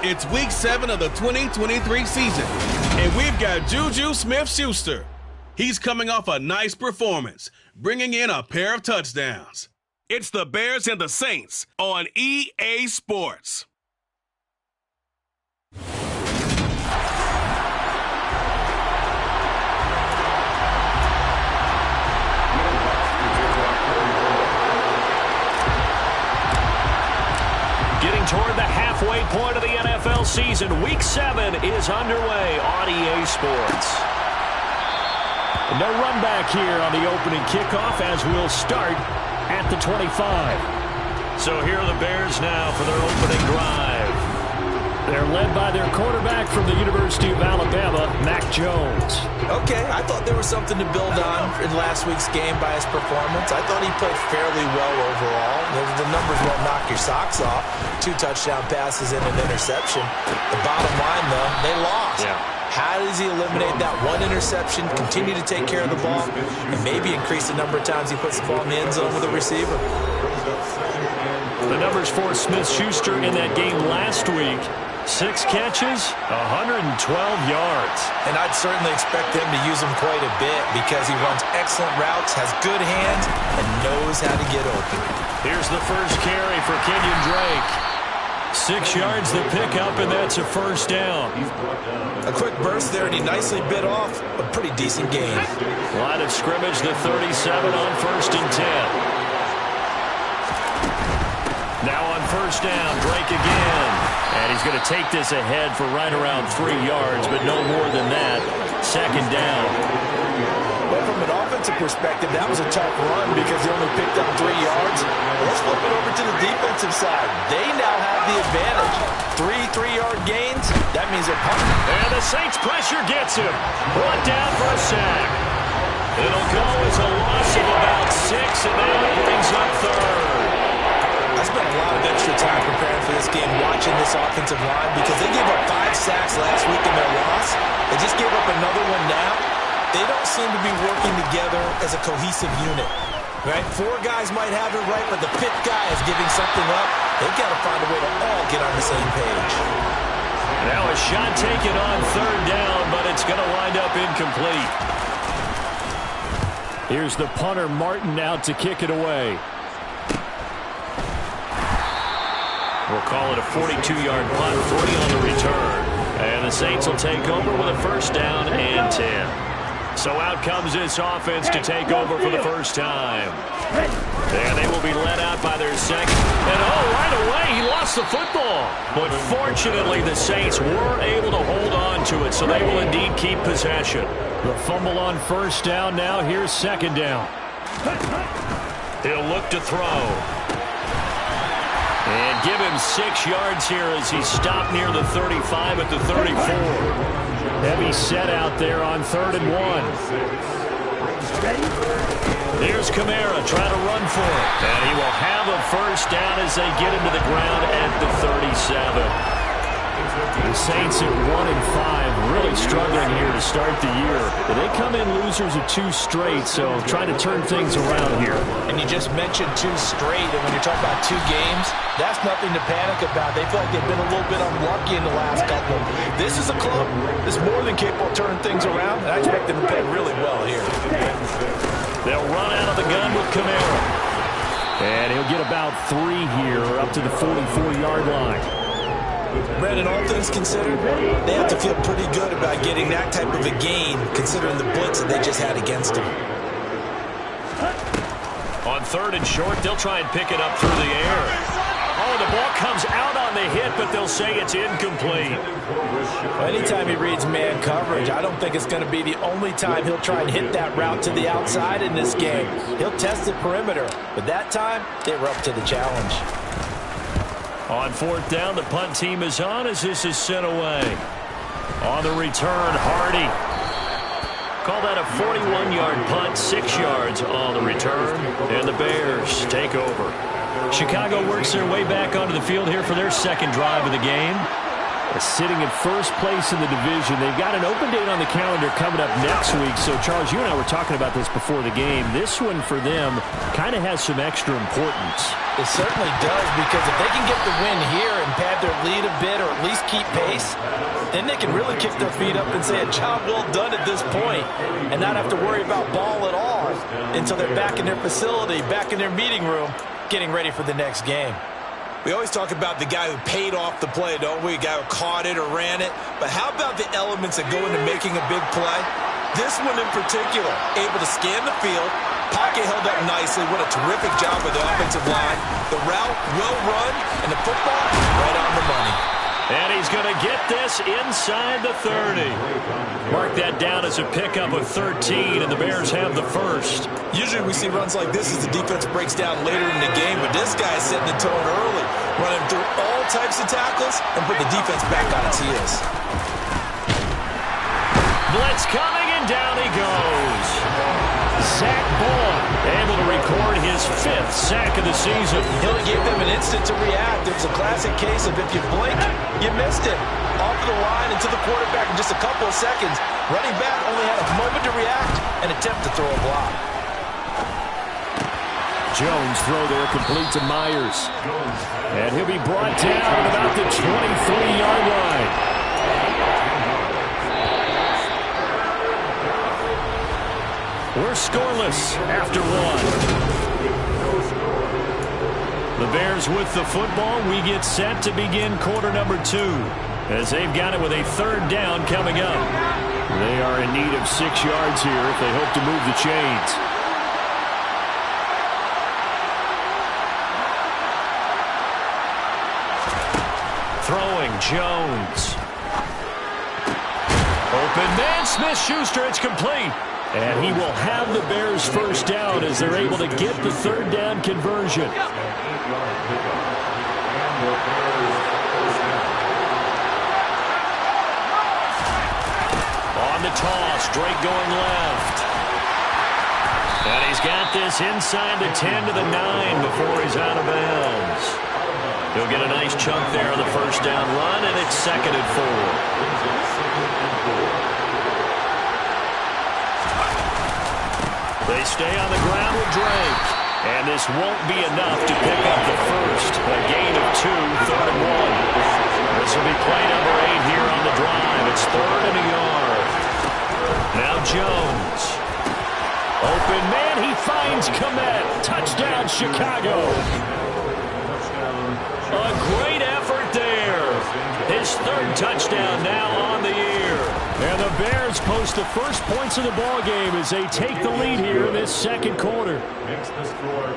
It's week 7 of the 2023 season, and we've got Juju Smith-Schuster. He's coming off a nice performance, bringing in a pair of touchdowns. It's the Bears and the Saints on EA Sports. Getting toward the halfway point of the NFL season, Week 7 is underway on EA Sports. No run back here on the opening kickoff as we'll start at the 25. So here are the Bears now for their opening drive. They're led by their quarterback from the University of Alabama, Mac Jones. Okay, I thought there was something to build on in last week's game by his performance. I thought he played fairly well overall. The numbers won't knock your socks off. 2 touchdown passes and an interception. The bottom line, though, they lost. Yeah. How does he eliminate that one interception, continue to take care of the ball, and maybe increase the number of times he puts the ball in the end zone with a receiver? The numbers for Smith-Schuster in that game last week: 6 catches, 112 yards. And I'd certainly expect them to use him quite a bit because he runs excellent routes, has good hands, and knows how to get open. Here's the first carry for Kenyon Drake. 6 yards the pickup, and that's a first down. A quick burst there, and he nicely bit off a pretty decent gain. Line of scrimmage, the 37 on 1st and 10. Now on first down, Drake again. And he's going to take this ahead for right around 3 yards, but no more than that. 2nd down. Well, from an offensive perspective, that was a tough run because he only picked up 3 yards. Let's flip it over to the defensive side. They now have the advantage. 3 3-yard gains, that means they're punting. And the Saints pressure gets him. Brought down for a sack. It'll go as a loss of about 6, and now it brings up 3rd. I spent a lot of extra time preparing for this game, watching this offensive line, because they gave up 5 sacks last week in their loss. They just gave up another one now. They don't seem to be working together as a cohesive unit. Right? 4 guys might have it right, but the 5th guy is giving something up. They've got to find a way to all get on the same page. Now a shot taken on 3rd down, but it's going to wind up incomplete. Here's the punter, Martin, out to kick it away. We'll call it a 42-yard punt, 40 on the return. And the Saints will take over with a first down and 10. So out comes this offense to take over for the first time. And they will be led out by their second. And right away, he lost the football. But fortunately, the Saints were able to hold on to it, so they will indeed keep possession. The fumble on first down now. Here's 2nd down. He'll look to throw. And give him 6 yards here as he stopped near the 35 at the 34. Heavy set out there on 3rd and 1. Here's Kamara trying to run for it. And he will have a first down as they get him to the ground at the 37. The Saints at 1-5, really struggling here to start the year. But they come in losers of 2 straight, so trying to turn things around here. And you just mentioned 2 straight, and when you're talking about 2 games, that's nothing to panic about. They feel like they've been a little bit unlucky in the last couple. This is a club that's more than capable of turning things around, and I expect them to play really well here. They'll run out of the gun with Kamara. And he'll get about 3 here, up to the 44-yard line. Brandon, all things considered, they have to feel pretty good about getting that type of a gain, considering the blitz that they just had against them. On 3rd and short, they'll try and pick it up through the air. Oh, the ball comes out on the hit, but they'll say it's incomplete. Well, anytime he reads man coverage, I don't think it's going to be the only time he'll try and hit that route to the outside in this game. He'll test the perimeter, but that time, they were up to the challenge. On 4th down, the punt team is on as this is sent away. On the return, Hardy. Call that a 41-yard punt, 6 yards on the return, and the Bears take over. Chicago works their way back onto the field here for their second drive of the game. Sitting in first place in the division. They've got an open date on the calendar coming up next week. So, Charles, you and I were talking about this before the game. This one for them kind of has some extra importance. It certainly does, because if they can get the win here and pad their lead a bit or at least keep pace, then they can really kick their feet up and say a job well done at this point and not have to worry about ball at all until they're back in their facility, back in their meeting room, getting ready for the next game. We always talk about the guy who paid off the play, don't we? The guy who caught it or ran it. But how about the elements that go into making a big play? This one in particular, able to scan the field, pocket held up nicely. What a terrific job with the offensive line. The route, well run, and the football, right on the money. And he's going to get this inside the 30. Mark that down as a pickup of 13, and the Bears have the first. Usually we see runs like this as the defense breaks down later in the game, but this guy is setting the tone early, running through all types of tackles and put the defense back on its heels. Blitz coming, and down he goes. Zach Ball able to record his 5th sack of the season. Hill gave them an instant to react. It was a classic case of if you blink, you missed it. Off the line and to the quarterback in just a couple of seconds. Running back only had a moment to react and attempt to throw a block. Jones throw there complete to Myers. And he'll be brought down at about the 23-yard line. We're scoreless after one. The Bears with the football. We get set to begin quarter number 2 as they've got it with a 3rd down coming up. They are in need of 6 yards here if they hope to move the chains. Throwing Jones. Open man, Smith-Schuster, it's complete. And he will have the Bears first down as they're able to get the 3rd down conversion. On the toss, Drake going left. And he's got this inside the 10 to the 9 before he's out of bounds. He'll get a nice chunk there on the first down run, and it's 2nd and 4. They stay on the ground with Drake. And this won't be enough to pick up the first. A gain of 2, 3rd and 1. This will be play number 8 here on the drive. It's 3rd and a yard. Now Jones. Open man, he finds Kmet. Touchdown, Chicago. A great effort there. His 3rd touchdown now on the year. And the Bears post the first points of the ball game as they take the lead here in this 2nd quarter.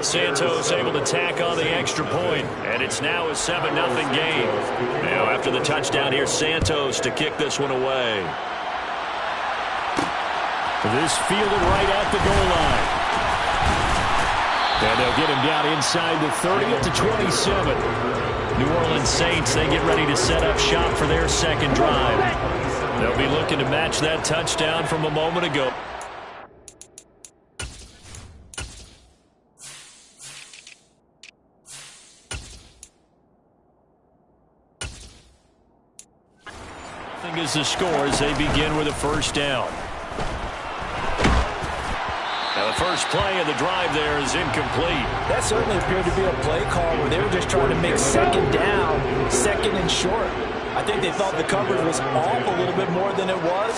Santos able to tack on the extra point, and it's now a 7-0 game. Now after the touchdown here, Santos to kick this one away. This fielded right at the goal line. And they'll get him down inside the 30 at the 27. New Orleans Saints, they get ready to set up shop for their 2nd drive. They'll be looking to match that touchdown from a moment ago. I think is the score as they begin with a first down. Now the first play of the drive there is incomplete. That certainly appeared to be a play call where they were just trying to make 2nd down, 2nd and short. I think they thought the coverage was off a little bit more than it was.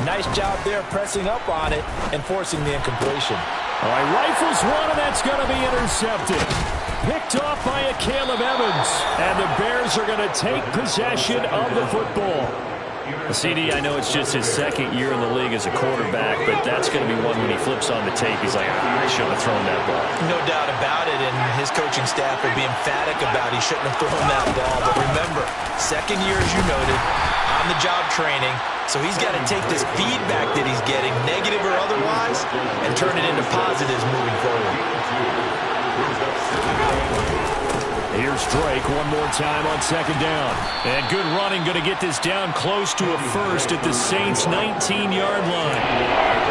Nice job there pressing up on it and forcing the incompletion. All right, rifles one, and that's going to be intercepted. Picked off by a Caleb Evans. And the Bears are going to take possession of the football. CD, I know it's just his 2nd year in the league as a quarterback, but that's going to be one when he flips on the tape. He's like, I shouldn't have thrown that ball. No doubt about it, and his coaching staff will be emphatic about he shouldn't have thrown that ball. But remember, 2nd year, as you noted, on-the-job training, so he's got to take this feedback that he's getting, negative or otherwise, and turn it into positives moving forward. Here's Drake one more time on 2nd down. And good running, going to get this down close to a first at the Saints' 19-yard line.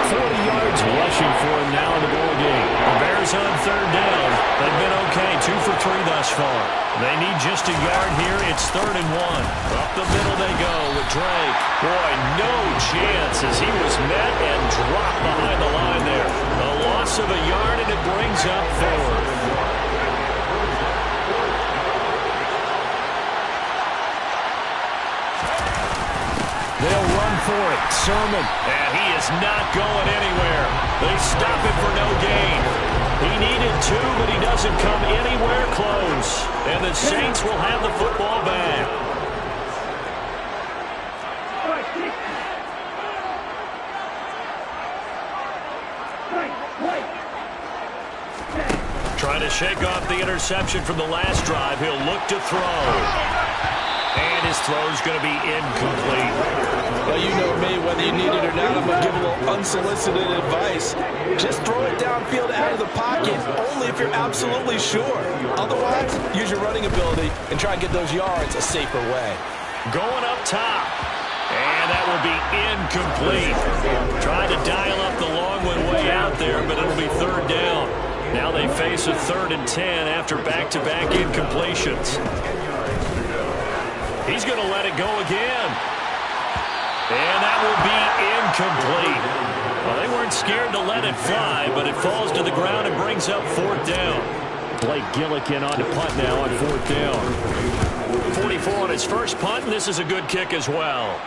40 yards rushing for him now in the ball game. The Bears on 3rd down. They've been okay, 2 for 3 thus far. They need just a yard here. It's 3rd and 1. Up the middle they go with Drake. Boy, no chance as he was met and dropped behind the line there. A loss of a yard, and it brings up 4th. They'll run for it. Sermon. And he is not going anywhere. They stop him for no gain. He needed 2, but he doesn't come anywhere close. And the Saints will have the football back. Trying to shake off the interception from the last drive. He'll look to throw. And his throw's going to be incomplete. Well, you know me, whether you need it or not, I'm going to give a little unsolicited advice. Just throw it downfield out of the pocket, only if you're absolutely sure. Otherwise, use your running ability and try and get those yards a safer way. Going up top. And that will be incomplete. Trying to dial up the long one way out there, but it'll be 3rd down. Now they face a 3rd and 10 after back-to-back incompletions. He's going to let it go again. And that will be incomplete. Well, they weren't scared to let it fly, but it falls to the ground and brings up 4th down. Blake Gillikin on to punt now on 4th down. 44 on his first punt, and this is a good kick as well.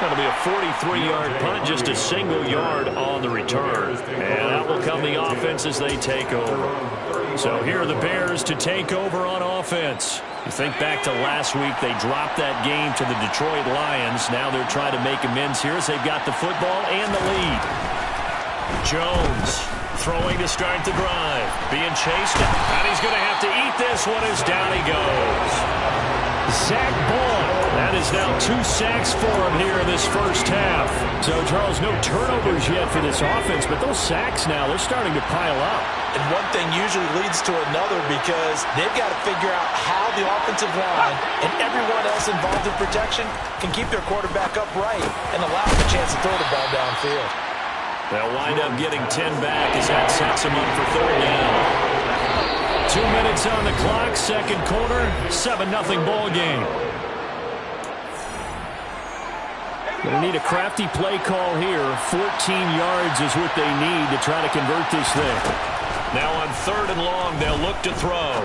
That'll be a 43-yard punt, just a single yard on the return. And out will come the offense as they take over. So here are the Bears to take over on offense. You think back to last week, they dropped that game to the Detroit Lions. Now they're trying to make amends here as they've got the football and the lead. Jones throwing to start the drive. Being chased, and he's going to have to eat this one as down he goes. Zach Ball. That is now 2 sacks for him here in this first half. So, Charles, no turnovers yet for this offense, but those sacks now, they're starting to pile up. And one thing usually leads to another because they've got to figure out how the offensive line and everyone else involved in protection can keep their quarterback upright and allow him a chance to throw the ball downfield. They'll wind up getting 10 back as that sets them up for 3rd down. 2 minutes on the clock, second quarter, 7-0 ball game. Going to need a crafty play call here. 14 yards is what they need to try to convert this thing. Now on 3rd and long, they'll look to throw.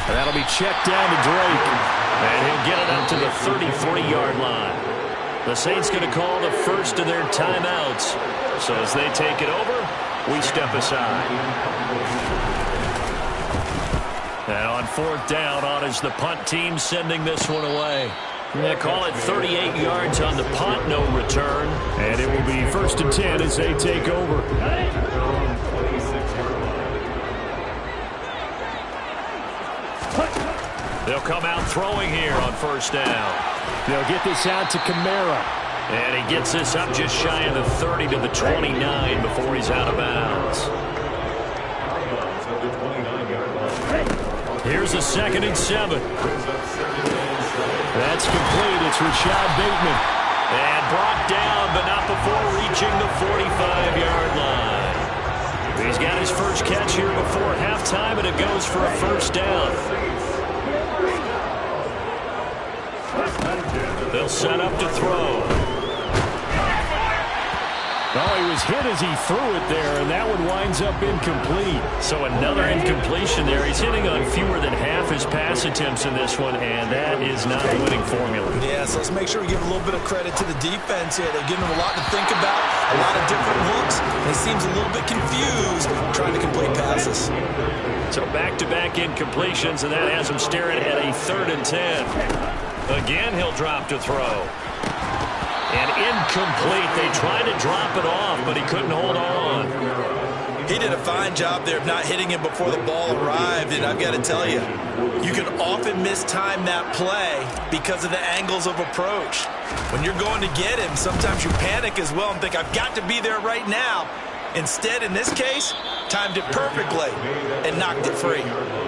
And that'll be checked down to Drake. And he'll get it up to the 33-yard line. The Saints going to call the first of their timeouts. So as they take it over, we step aside. Now on 4th down, on is the punt team sending this one away. They call it 38 yards on the punt, no return. And it will be 1st and 10 as they take over. They'll come out throwing here on 1st down. They'll get this out to Kamara. And he gets this up just shy of the 30 to the 29 before he's out of bounds. Here's a 2nd and 7. That's complete. It's Rashad Bateman. And brought down, but not before reaching the 45-yard line. He's got his first catch here before halftime, and it goes for a 1st down. They'll set up to throw. Oh, he was hit as he threw it there, and that one winds up incomplete. So another incompletion there. He's hitting on fewer than half his pass attempts in this one, and that is not the winning formula. Yeah, so let's make sure we give a little bit of credit to the defense here. They've given him a lot to think about, a lot of different looks, and he seems a little bit confused trying to complete passes. So back-to-back incompletions, and that has him staring at a 3rd and 10. Again, he'll drop to throw. And incomplete. They tried to drop it off, but he couldn't hold on. He did a fine job there of not hitting him before the ball arrived, and I've got to tell you, you can often mistime that play because of the angles of approach. When you're going to get him, sometimes you panic as well and think, I've got to be there right now. Instead, in this case, timed it perfectly and knocked it free.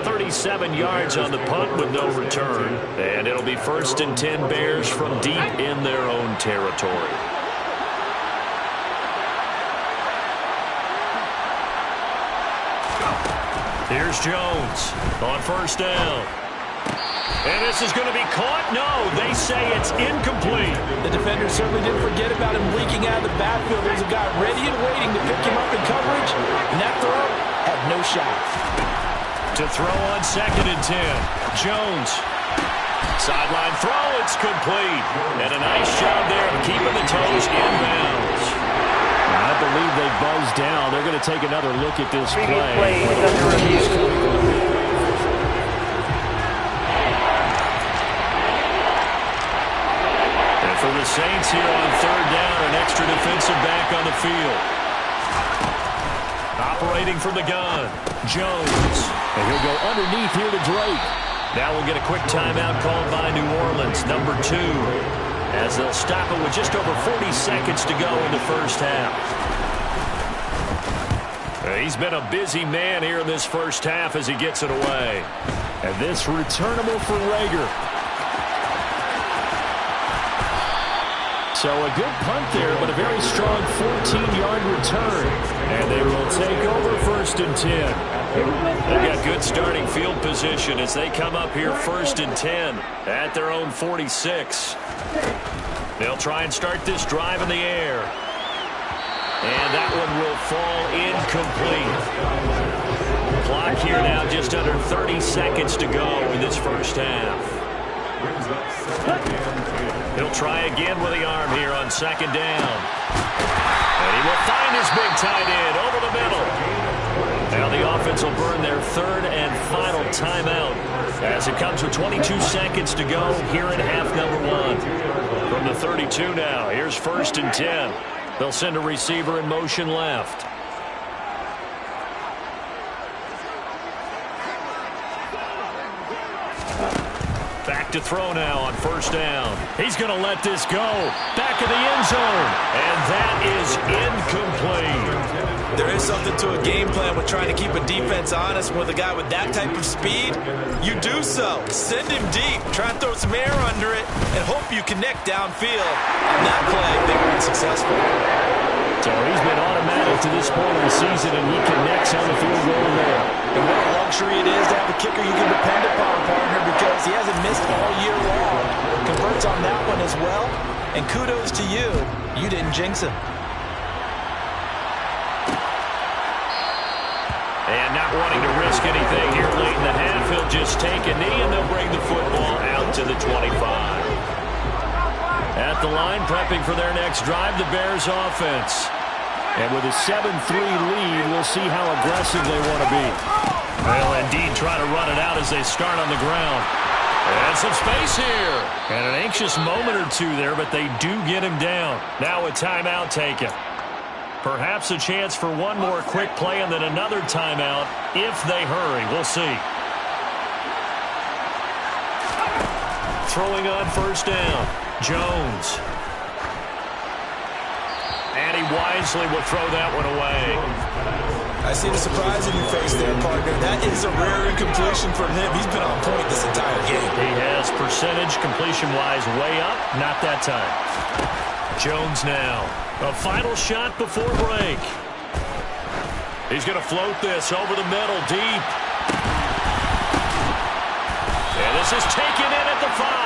37 yards on the punt with no return. And it'll be 1st and 10 Bears from deep in their own territory. Here's Jones on first down. And this is going to be caught. No, they say it's incomplete. The defender certainly didn't forget about him leaking out of the backfield. There's a guy ready and waiting to pick him up in coverage, and that throw had no shot. To throw on 2nd and 10. Jones. Sideline throw, it's complete. And a nice job there of keeping the toes in bounds. I believe they buzzed down. They're going to take another look at this play. And for the Saints here on 3rd down, an extra defensive back on the field. Operating from the gun, Jones. And he'll go underneath here to Drake. Now we'll get a quick timeout called by New Orleans, number 2. As they'll stop it with just over 40 seconds to go in the first half. He's been a busy man here in this first half as he gets it away. And this returnable for Rager. So a good punt there, but a very strong 14-yard return. And they will take over 1st and 10. They've got good starting field position as they come up here 1st and 10 at their own 46. They'll try and start this drive in the air. And that one will fall incomplete. Clock here now just under 30 seconds to go in this first half. He'll try again with the arm here on 2nd down. And he will find his big tight end over the middle. Now the offense will burn their 3rd and final timeout as it comes with 22 seconds to go here in half number 1. From the 32 now, here's 1st and 10. They'll send a receiver in motion left. Back to throw now on 1st down. He's going to let this go. Back of the end zone. And that is incomplete. There is something to a game plan with trying to keep a defense honest with a guy with that type of speed. You do so. Send him deep. Try and throw some air under it and hope you connect downfield. On that play, they were unsuccessful. So he's been automatic to this point of the season, and he connects on the field goal there. And what a luxury it is to have a kicker you can depend upon, partner, because he hasn't missed all year long. Converts on that one as well. And kudos to you. You didn't jinx him. And not wanting to risk anything here late in the half, he'll just take a knee, and they'll bring the football out to the 25. At the line, prepping for their next drive, the Bears offense. And with a 7-3 lead, we'll see how aggressive they want to be. They'll indeed try to run it out as they start on the ground. And some space here. And an anxious moment or two there, but they do get him down. Now a timeout taken. Perhaps a chance for one more quick play and then another timeout if they hurry. We'll see. Throwing on 1st down. Jones. And he wisely will throw that one away. I see the surprise in your face there, partner. That is a rare incompletion from him. He's been on point this entire game. He has percentage completion-wise way up. Not that time. Jones now. A final shot before break. He's going to float this over the middle, deep. And this is taken in at the 5.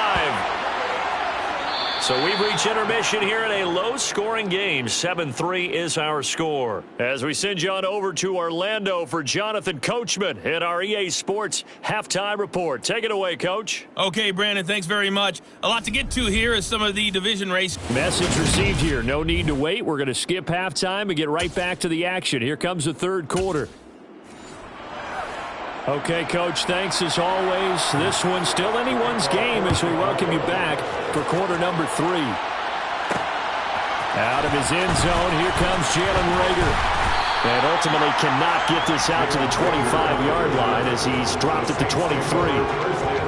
So we've reached intermission here in a low-scoring game. 7-3 is our score. As we send you on over to Orlando for Jonathan Coachman in our EA Sports Halftime Report. Take it away, Coach. Okay, Brandon, thanks very much. A lot to get to here is some of the division race. Message received here. No need to wait. We're going to skip halftime and get right back to the action. Here comes the 3rd quarter. Okay, Coach, thanks as always. This one's still anyone's game as we welcome you back for quarter number 3. Out of his end zone, here comes Jalen Rager. And ultimately cannot get this out to the 25-yard line as he's dropped at the 23.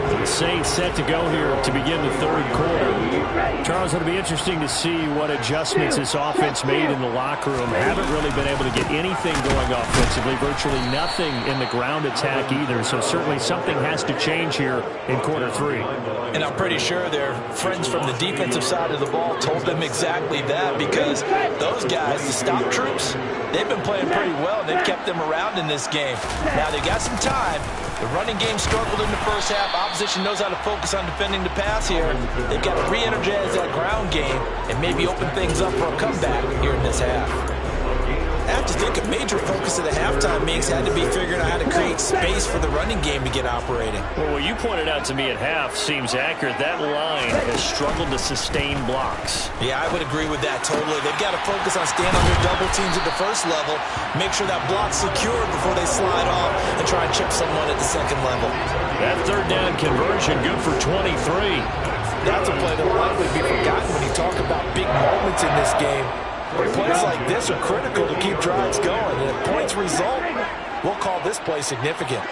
The Saints set to go here to begin the third quarter. Charles, it'll be interesting to see what adjustments this offense made in the locker room. Haven't really been able to get anything going offensively, virtually nothing in the ground attack either. So certainly something has to change here in quarter three. And I'm pretty sure their friends from the defensive side of the ball told them exactly that, because those guys, the stop troops, they've been playing pretty well. They've kept them around in this game. Now they got some time. The running game struggled in the first half. Opposition knows how to focus on defending the pass here. They've got to re-energize that ground game and maybe open things up for a comeback here in this half. I have to think a major focus of the halftime meetings had to be figuring out how to create space for the running game to get operating. Well, what you pointed out to me at half seems accurate. That line has struggled to sustain blocks. Yeah, I would agree with that totally. They've got to focus on staying on their double teams at the first level, make sure that block's secured before they slide off and try and chip someone at the second level. That third down conversion good for 23. That's a play that will likely be forgotten when you talk about big moments in this game. But plays like this are critical to keep drives going. And if points result, we'll call this play significant.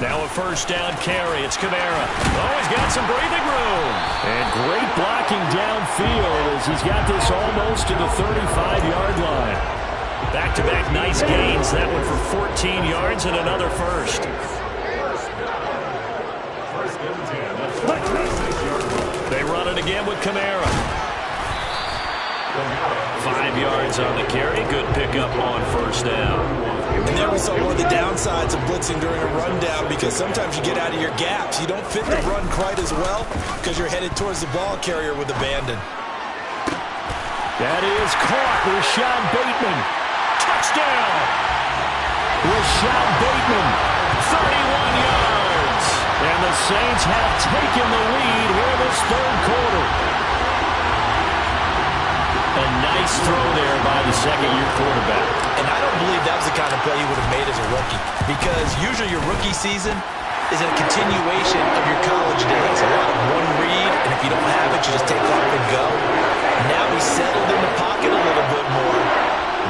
Now a first down carry. It's Kamara. Oh, he's got some breathing room. And great blocking downfield as he's got this almost to the 35-yard line. Back-to-back nice gains. That one for 14 yards and another first. They run it again with Kamara. 5 yards on the carry. Good pickup on first down. And there we saw one of the downsides of blitzing during a rundown, because sometimes you get out of your gaps. You don't fit the run quite as well because you're headed towards the ball carrier with abandon. That is caught. Rashad Bateman. Touchdown. Rashad Bateman. 31 yards. And the Saints have taken the lead here this third quarter. A nice throw there by the second-year quarterback. And I don't believe that was the kind of play he would have made as a rookie, because usually your rookie season is a continuation of your college days. A lot of one read, and if you don't have it, you just take off and go. Now he's settled in the pocket a little bit more,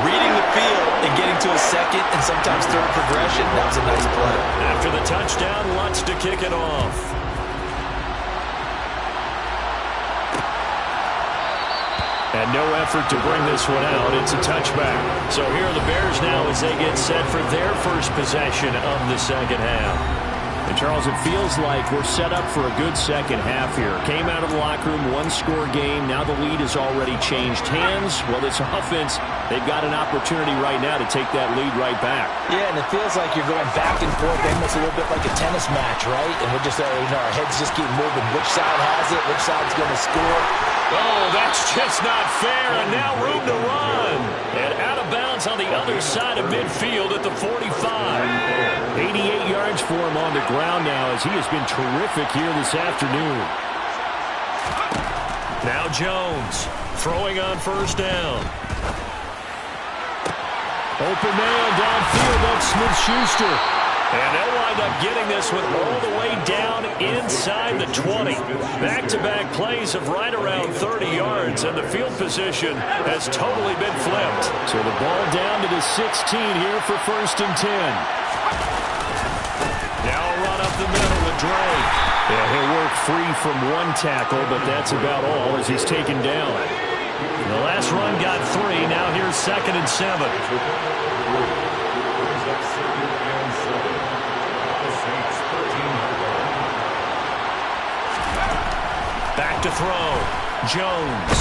reading the field and getting to a second and sometimes third progression. That was a nice play. After the touchdown, Lutz to kick it off. And no effort to bring this one out. It's a touchback. So here are the Bears now as they get set for their first possession of the second half. And Charles, it feels like we're set up for a good second half here. Came out of the locker room, one-score game. Now the lead has already changed hands. Well, this offense, they've got an opportunity right now to take that lead right back. Yeah, and it feels like you're going back and forth, almost a little bit like a tennis match, right? And we're just, our heads just keep moving. Which side has it? Which side's going to score? Oh, that's just not fair, and now room to run. And out of bounds on the other side of midfield at the 45. 88 yards for him on the ground now, as he has been terrific here this afternoon. Now Jones throwing on first down. Open man downfield, that's Smith-Schuster. And they'll wind up getting this one all the way down inside the 20. Back-to-back plays of right around 30 yards, and the field position has totally been flipped. So the ball down to the 16 here for 1st and 10. Now a run up the middle with Dre. Yeah, he'll work free from one tackle, but that's about all as he's taken down. The last run got 3. Now here's 2nd and 7. Back to throw. Jones.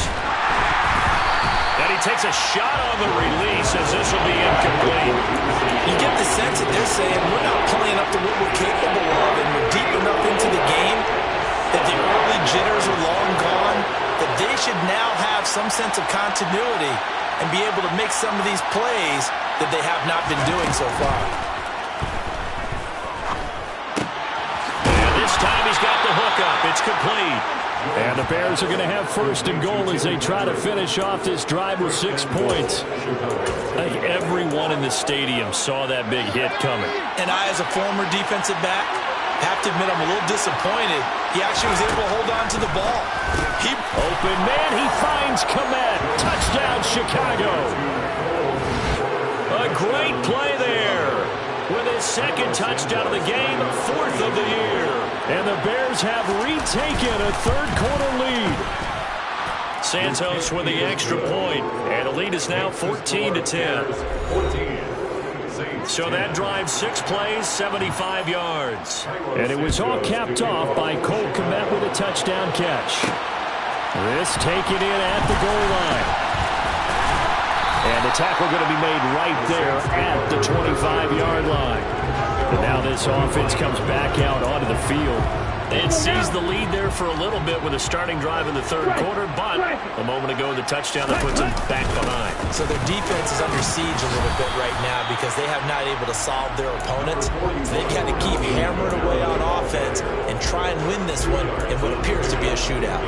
And he takes a shot on the release as this will be incomplete. You get the sense that they're saying we're not playing up to what we're capable of, and we're deep enough into the game that the early jitters are long gone, that they should now have some sense of continuity and be able to make some of these plays that they have not been doing so far. And this time he's got the hook up. It's complete. And the Bears are going to have 1st and goal as they try to finish off this drive with 6 points. I think everyone in the stadium saw that big hit coming. And I, as a former defensive back, have to admit I'm a little disappointed. He actually was able to hold on to the ball. Open man, he finds Komet. Touchdown, Chicago. A great play there. with his second touchdown of the game, 4th of the year. And the Bears have retaken a third-quarter lead. Santos with the extra point, and the lead is now 14-10. So that drive, 6 plays, 75 yards. And it was all capped off by Cole Kmet with a touchdown catch. This taken in at the goal line. And the tackle going to be made right there at the 25-yard line. And now this offense comes back out onto the field. And sees the lead there for a little bit with a starting drive in the third quarter, but a moment ago the touchdown that puts them back behind. So their defense is under siege a little bit right now because they have not able to solve their opponents. So they got to keep hammering away on offense and try and win this one in what appears to be a shootout.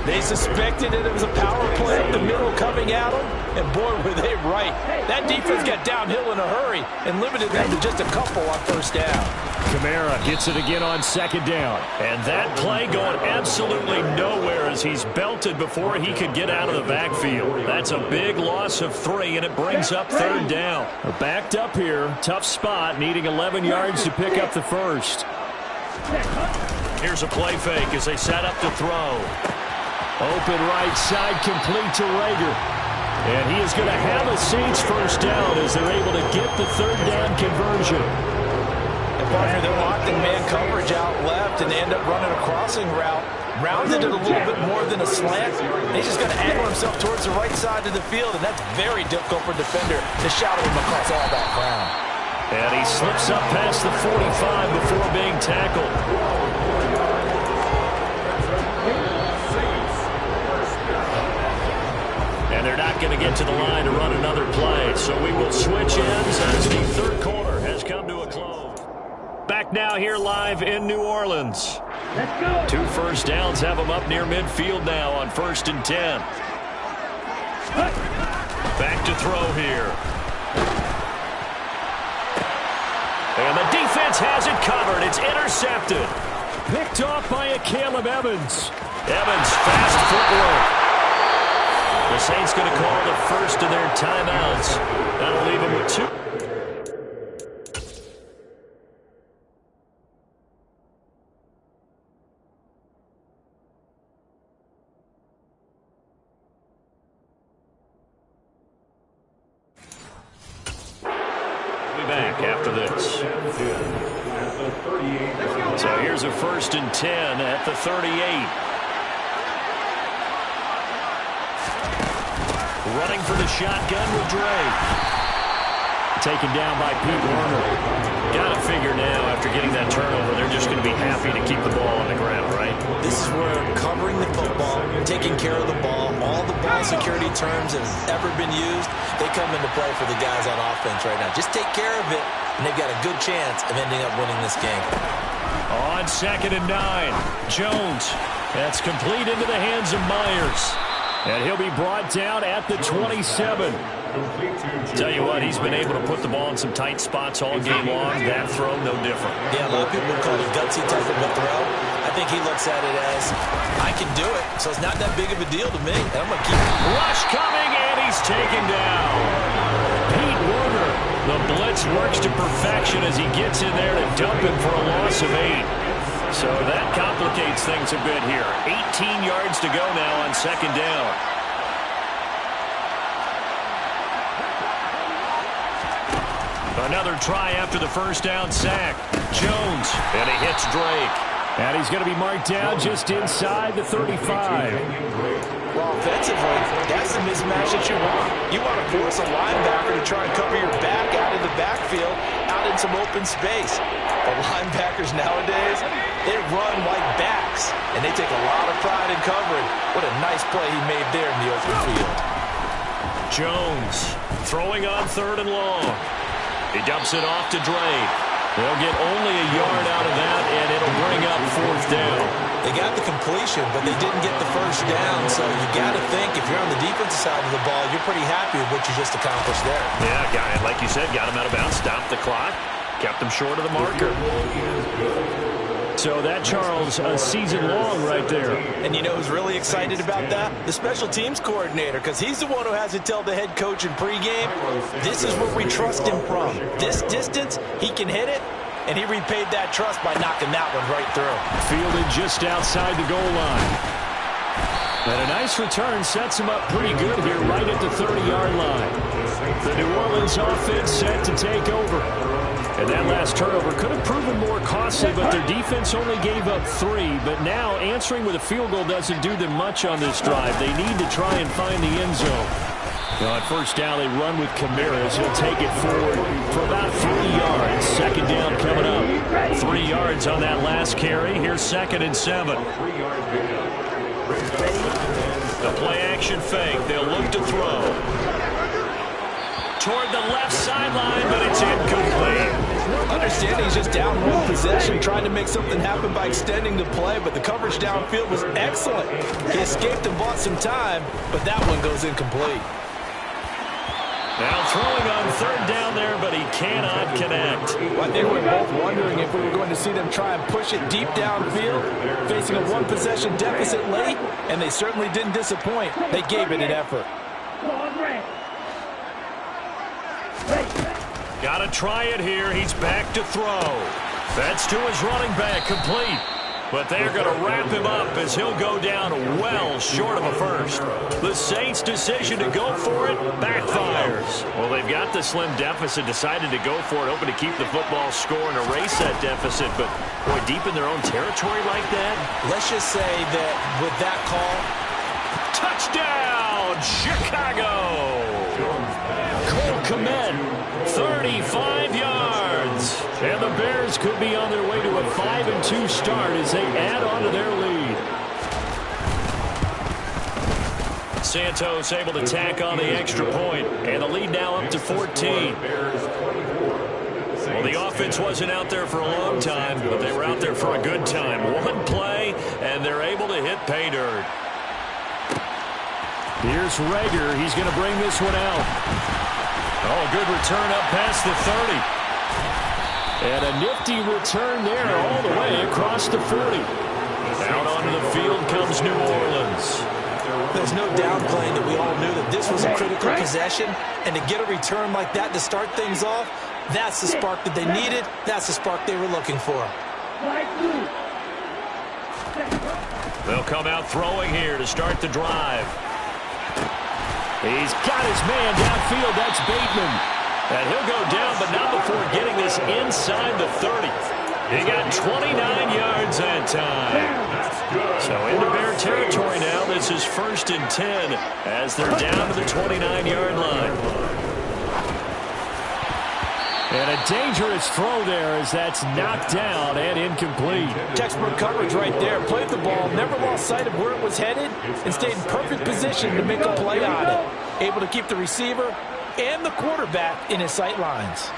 They suspected that it was a power play up the middle coming at them, and boy, were they right. That defense got downhill in a hurry and limited them to just a couple on first down. Kamara gets it again on second down. And that play going absolutely nowhere as he's belted before he could get out of the backfield. That's a big loss of 3, and it brings up third down. They're backed up here. Tough spot, needing 11 yards to pick up the first. Here's a play fake as they set up to throw. Open right side, complete to Rager. And he is going to have a Saints first down as they're able to get the third down conversion. Partner, they're locked in man coverage out left, and they end up running a crossing route. Rounded it a little bit more than a slant. He's just going to angle himself towards the right side of the field, and that's very difficult for a defender to shadow him across all that ground. And he slips up past the 45 before being tackled. And they're not going to get to the line to run another play, so we will switch ends as the third quarter has come to a close. Back now here live in New Orleans. 2 first downs have them up near midfield now on 1st and 10. Back to throw here. And the defense has it covered. It's intercepted. Picked off by a Caleb Evans. Evans, fast footwork. The Saints going to call the first of their timeouts. That'll leave them with 2. Back after this. So here's a 1st and 10 at the 38. Running for the shotgun with Drake. Taken down by Pete Werner. Got to figure now, after getting that turnover, they're just going to be happy to keep the ball on the ground, right? This is where covering the football, taking care of the ball, all the ball security terms that have ever been used, they come into play for the guys on offense right now. Just take care of it, and they've got a good chance of ending up winning this game. On 2nd and 9, Jones. That's complete into the hands of Myers. And he'll be brought down at the 27. Tell you what, he's been able to put the ball in some tight spots all game long. That throw, no different. Yeah, a lot of people would call it a gutsy type of a throw. I think he looks at it as, I can do it, so it's not that big of a deal to me. And I'm going to keep it. Rush coming, and he's taken down. Pete Werner, the blitz works to perfection as he gets in there to dump him for a loss of 8. So that complicates things a bit here. 18 yards to go now on 2nd down. Another try after the first down sack. Jones, and he hits Drake. And he's going to be marked down just inside the 35. Well, offensively, that's the mismatch that you want. You want to force a linebacker to try and cover your back out of the backfield, out in some open space. The linebackers nowadays, they run like backs, and they take a lot of pride in covering. What a nice play he made there in the open field. Jones throwing on 3rd and long. He dumps it off to Drake. They'll get only a yard out of that, and it'll bring up 4th down. They got the completion, but they didn't get the first down, so you got to think if you're on the defensive side of the ball, you're pretty happy with what you just accomplished there. Yeah, guy, like you said, got him out of bounds, stopped the clock, kept him short of the marker. So that, Charles, a season long right there. And you know who's really excited about that? The special teams coordinator, because he's the one who has to tell the head coach in pregame, this is where we trust him from. This distance, he can hit it, and he repaid that trust by knocking that one right through. Fielded just outside the goal line. And a nice return sets him up pretty good here right at the 30-yard line. The New Orleans offense set to take over. And that last turnover could have proven more costly, but their defense only gave up 3. But now answering with a field goal doesn't do them much on this drive. They need to try and find the end zone. Now on first down, they run with Camaras. He'll take it forward for about 3 yards. Second down coming up. 3 yards on that last carry. Here's 2nd and 7. The play-action fake. They'll look to throw. Toward the left sideline, but it's incomplete. Understanding he's just down 1 possession, trying to make something happen by extending the play, but the coverage downfield was excellent. He escaped and bought some time, but that one goes incomplete. Now throwing on 3rd down there, but he cannot connect. Well, I think we're both wondering if we were going to see them try and push it deep downfield, facing a 1-possession deficit late, and they certainly didn't disappoint. They gave it an effort. Got to try it here. He's back to throw. That's to his running back, complete. But they're going to wrap him up as he'll go down well short of a first. The Saints' decision to go for it backfires. Well, they've got the slim deficit, decided to go for it, hoping to keep the football score and erase that deficit. But, boy, deep in their own territory like that? Let's just say that with that call, touchdown, Chicago! Cole Kmet, 35 yards. And the Bears could be on their way to a 5-2 start as they add on to their lead. Santos able to tack on the extra point, and the lead now up to 14. Well, the offense wasn't out there for a long time, but they were out there for a good time. 1 play, and they're able to hit pay dirt. Here's Rager. He's going to bring this one out. Oh, good return up past the 30. And a nifty return there all the way across the 40. Out onto the field comes New Orleans. There's no downplaying that we all knew that this was a critical possession, and to get a return like that to start things off, that's the spark that they needed. That's the spark they were looking for. They'll come out throwing here to start the drive. He's got his man downfield. That's Bateman. And he'll go down, but not before getting this inside the 30. He got 29 yards that time. So into Bear territory now. This is 1st and 10 as they're down to the 29-yard line. And a dangerous throw there as that's knocked down and incomplete. Textbook coverage right there. Played the ball, never lost sight of where it was headed, and stayed in perfect position to make a play on it. Able to keep the receiver and the quarterback in his sight lines.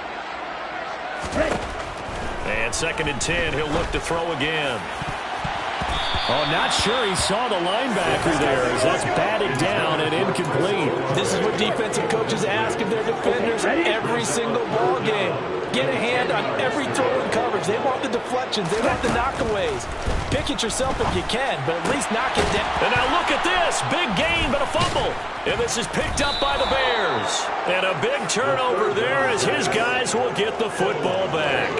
And 2nd and 10, he'll look to throw again. Oh, not sure he saw the linebacker there as that's batted down and incomplete. This is what defensive coaches ask of their defenders every single ball game. Get a hand on every throw in coverage. They want the deflections. They want the knockaways. Pick it yourself if you can, but at least knock it down. And now look at this. Big gain, but a fumble. And this is picked up by the Bears. And a big turnover there as his guys will get the football back.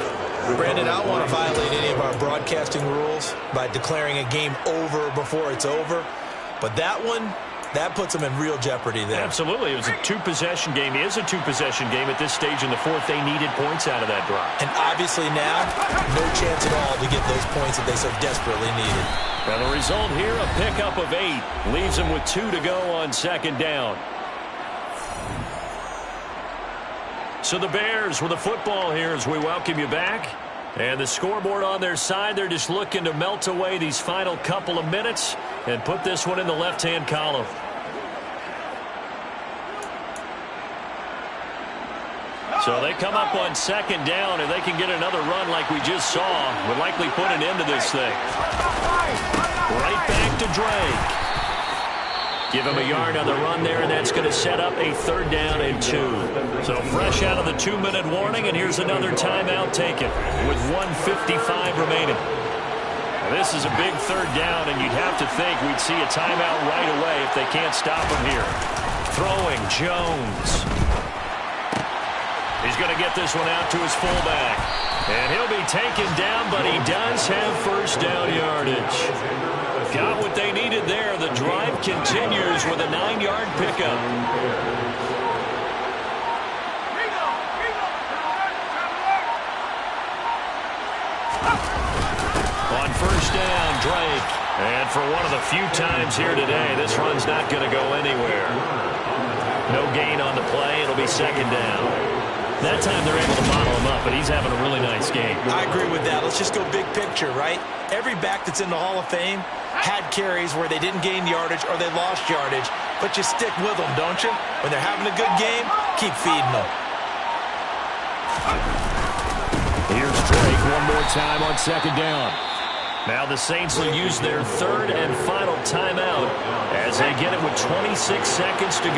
Brandon, I don't want to violate any of our broadcasting rules by declaring a game over before it's over. But that one, that puts them in real jeopardy there. Absolutely. It was a 2-possession game. It is a 2-possession game at this stage in the 4th. They needed points out of that drive. And obviously now, no chance at all to get those points that they so desperately needed. And the result here, a pickup of 8. Leaves them with 2 to go on 2nd down. So the Bears with the football here as we welcome you back. And the scoreboard on their side, they're just looking to melt away these final couple of minutes and put this one in the left-hand column. So they come up on 2nd down, and they can get another run like we just saw. Would likely put an end to this thing. Right back to Drake. Give him a yard on the run there, and that's going to set up a 3rd down and 2. So fresh out of the 2-minute warning, and here's another timeout taken with 1:55 remaining. This is a big third down, and you'd have to think we'd see a timeout right away if they can't stop him here. Throwing Jones. He's going to get this one out to his fullback. And he'll be taken down, but he does have first down yardage. Got what they needed there. The drive continues with a 9-yard pickup. On first down, Drake. And for one of the few times here today, this run's not going to go anywhere. No gain on the play. It'll be second down. That time they're able to bottle him up, but he's having a really nice game. I agree with that. Let's just go big picture, right? Every back that's in the Hall of Fame had carries where they didn't gain yardage or they lost yardage, but you stick with them, don't you? When they're having a good game, keep feeding them. Here's Drake one more time on second down. Now the Saints will use their third and final timeout as they get it with 26 seconds to go.